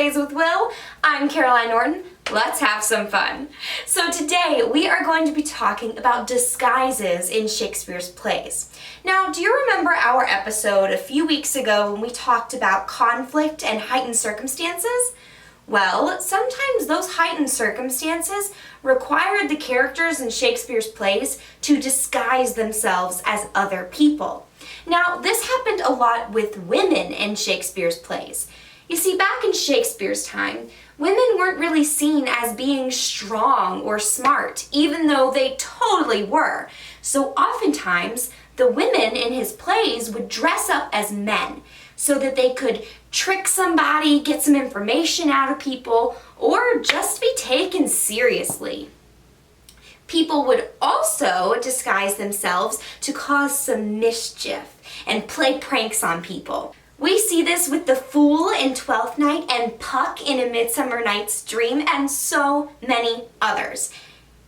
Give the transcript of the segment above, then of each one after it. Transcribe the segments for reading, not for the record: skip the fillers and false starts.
Wednesdays with Will. I'm Caroline Norton. Let's have some fun. So today we are going to be talking about disguises in Shakespeare's plays. Now, do you remember our episode a few weeks ago when we talked about conflict and heightened circumstances? Well, sometimes those heightened circumstances required the characters in Shakespeare's plays to disguise themselves as other people. Now, this happened a lot with women in Shakespeare's plays. You see, back in Shakespeare's time, women weren't really seen as being strong or smart, even though they totally were. So oftentimes, the women in his plays would dress up as men so that they could trick somebody, get some information out of people, or just be taken seriously. People would also disguise themselves to cause some mischief and play pranks on people. We see this with the Fool in Twelfth Night and Puck in A Midsummer Night's Dream and so many others.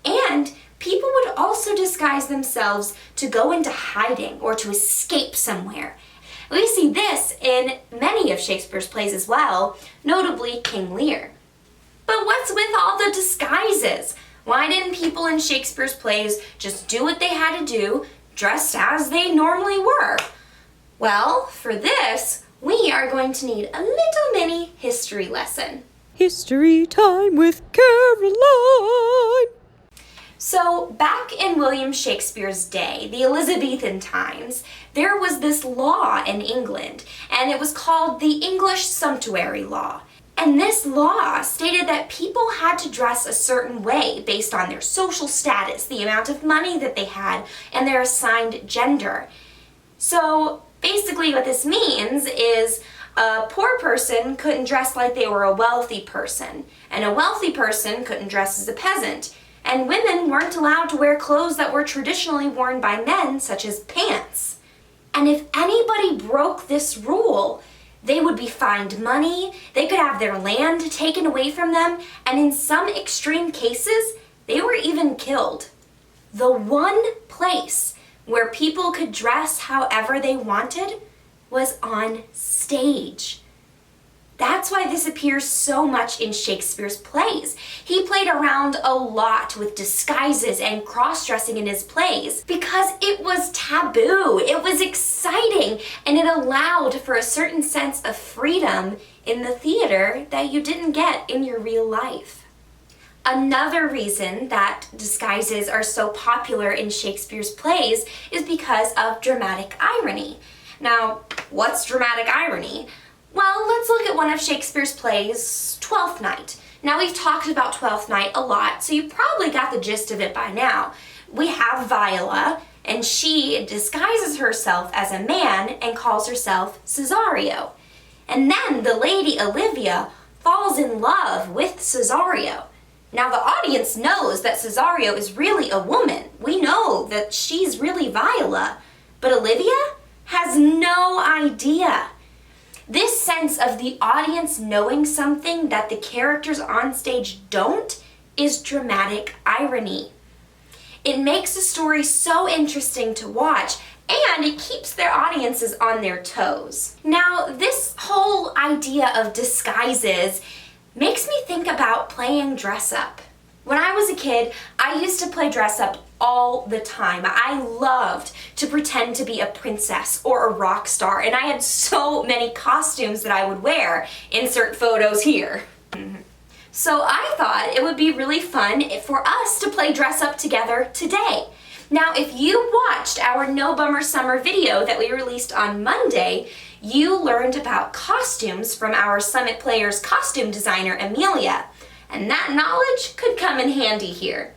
And people would also disguise themselves to go into hiding or to escape somewhere. We see this in many of Shakespeare's plays as well, notably King Lear. But what's with all the disguises? Why didn't people in Shakespeare's plays just do what they had to do, dressed as they normally were? Well, for this, we are going to need a little mini history lesson. History time with Caroline! So, back in William Shakespeare's day, the Elizabethan times, there was this law in England, and it was called the English Sumptuary Law. And this law stated that people had to dress a certain way based on their social status, the amount of money that they had, and their assigned gender. So, basically what this means is a poor person couldn't dress like they were a wealthy person, and a wealthy person couldn't dress as a peasant. And women weren't allowed to wear clothes that were traditionally worn by men, such as pants. And if anybody broke this rule, they would be fined money, they could have their land taken away from them, and in some extreme cases, they were even killed. The one place where people could dress however they wanted was on stage. That's why this appears so much in Shakespeare's plays. He played around a lot with disguises and cross-dressing in his plays because it was taboo, it was exciting, and it allowed for a certain sense of freedom in the theater that you didn't get in your real life. Another reason that disguises are so popular in Shakespeare's plays is because of dramatic irony. Now, what's dramatic irony? Well, let's look at one of Shakespeare's plays, Twelfth Night. Now, we've talked about Twelfth Night a lot, so you probably got the gist of it by now. We have Viola, and she disguises herself as a man and calls herself Cesario. And then the lady Olivia falls in love with Cesario. Now, the audience knows that Cesario is really a woman. We know that she's really Viola, but Olivia has no idea. This sense of the audience knowing something that the characters on stage don't is dramatic irony. It makes the story so interesting to watch, and it keeps their audiences on their toes. Now, this whole idea of disguises makes me think about playing dress up. When I was a kid, I used to play dress up all the time. I loved to pretend to be a princess or a rock star, and I had so many costumes that I would wear. Insert photos here. So I thought it would be really fun for us to play dress up together today. Now, if you watched our No Bummer Summer video that we released on Monday, you learned about costumes from our Summit Players costume designer, Amelia. And that knowledge could come in handy here.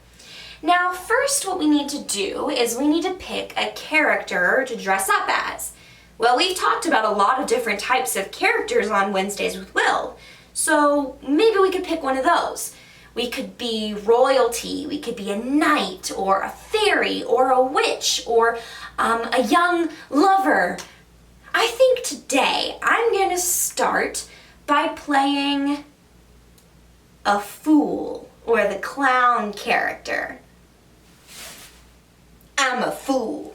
Now, first what we need to do is we need to pick a character to dress up as. Well, we've talked about a lot of different types of characters on Wednesdays with Will, so maybe we could pick one of those. We could be royalty, we could be a knight, or a fairy, or a witch, or a young lover. I think today I'm going to start by playing a fool, or the clown character. I'm a fool.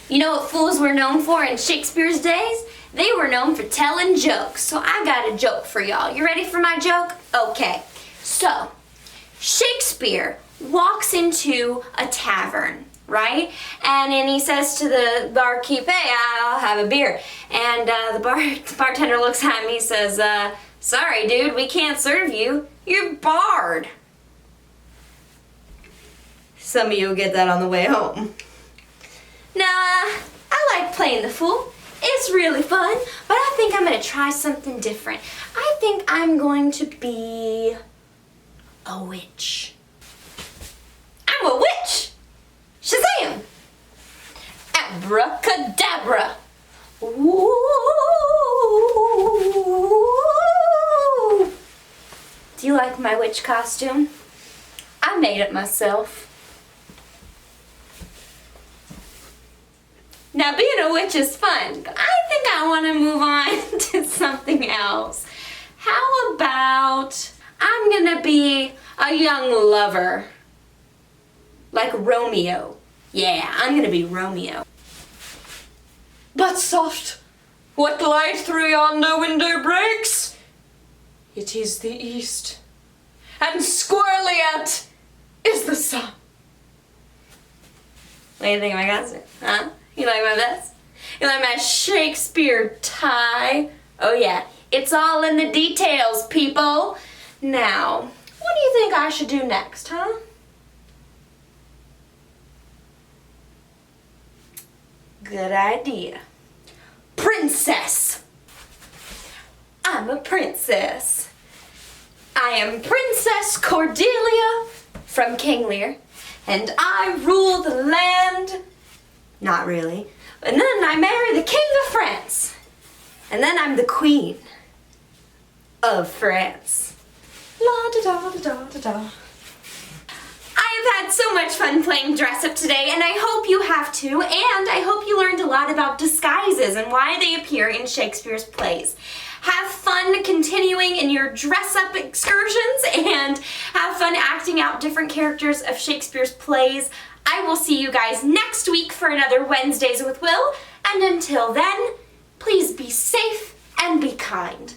You know what fools were known for in Shakespeare's days? They were known for telling jokes. So I got a joke for y'all. You ready for my joke? Okay. So, Shakespeare walks into a tavern, right? And then he says to the barkeep, "Hey, I'll have a beer." And the bartender looks at him, he says, "Sorry, dude, we can't serve you. You're barred." Some of you will get that on the way home. Nah, I like playing the fool. It's really fun, but I think I'm going to try something different. I think I'm going to be a witch. I'm a witch! Shazam! Abracadabra! Ooh. Do you like my witch costume? I made it myself. Now, being a witch is fun, but I think I want to move on to something else. How about I'm gonna be a young lover, like Romeo. Yeah, I'm gonna be Romeo. But soft, what light through yonder window breaks? It is the east, and squarely out is the sun. What do you think of my costume, huh? You like my vest? You like my Shakespeare tie? Oh yeah, it's all in the details, people. Now, what do you think I should do next, huh? Good idea. Princess. I'm a princess. I am Princess Cordelia from King Lear, and I rule the land. Not really. And then I marry the King of France. And then I'm the Queen of France. La da da da da da da. I have had so much fun playing dress up today, and I hope you have too, and I hope you learned a lot about disguises and why they appear in Shakespeare's plays. Have fun continuing in your dress up excursions and have fun acting out different characters of Shakespeare's plays. I will see you guys next week for another Wednesdays with Will, and until then, please be safe and be kind.